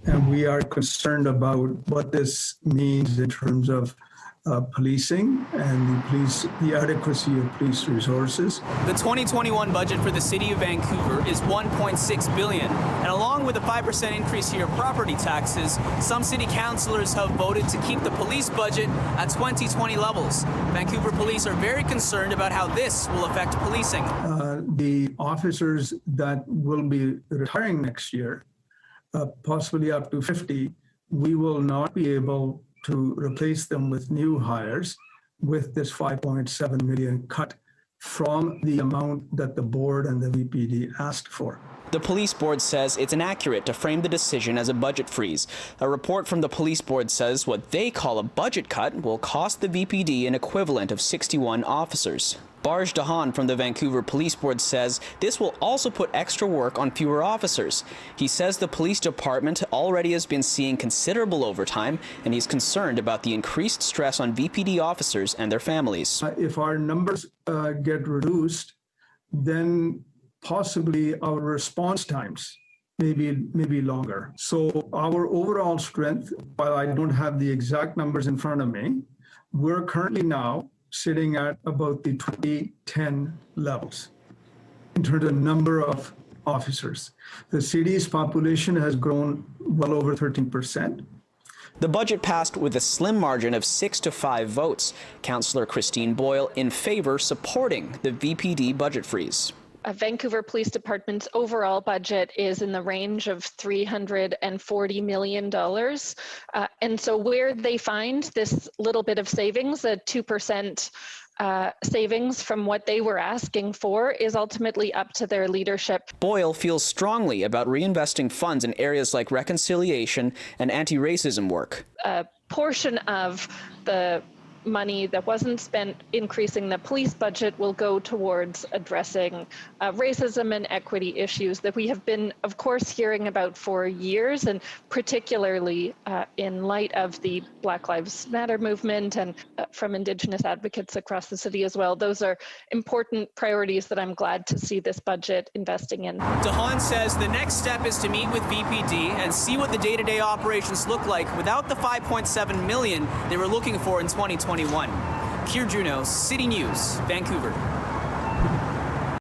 and we are concerned about what this means in terms of policing and the adequacy of police resources. The 2021 budget for the city of Vancouver is $1.6 billion, and along with a 5% increase to your property taxes, some city councillors have voted to keep the police budget at 2020 levels. Vancouver Police are very concerned about how this will affect policing. The officers that will be retiring next year, possibly up to 50, we will not be able to replace them with new hires with this $5.7 million cut from the amount that the board and the VPD asked for. The police board says it's inaccurate to frame the decision as a budget freeze. A report from the police board says what they call a budget cut will cost the VPD an equivalent of 61 officers. Barge Dahan from the Vancouver Police Board says this will also put extra work on fewer officers. He says the police department already has been seeing considerable overtime, and he's concerned about the increased stress on VPD officers and their families. If our numbers get reduced, then possibly our response times may be longer. So our overall strength, while I don't have the exact numbers in front of me, we're currently now sitting at about the 2010 levels in terms of number of officers. The city's population has grown well over 13%. The budget passed with a slim margin of 6 to 5 votes. Councillor Christine Boyle in favor supporting the VPD budget freeze. Vancouver Police Department's overall budget is in the range of $340 million. And so where they find this little bit of savings, a 2% savings from what they were asking for, is ultimately up to their leadership. Boyle feels strongly about reinvesting funds in areas like reconciliation and anti-racism work. A portion of the money that wasn't spent increasing the police budget will go towards addressing racism and equity issues that we have been, of course, hearing about for years, and particularly in light of the Black Lives Matter movement and from Indigenous advocates across the city as well. Those are important priorities that I'm glad to see this budget investing in. Dahan says the next step is to meet with VPD and see what the day-to-day operations look like without the $5.7 million they were looking for in 2021. Keir Juno, City News, Vancouver.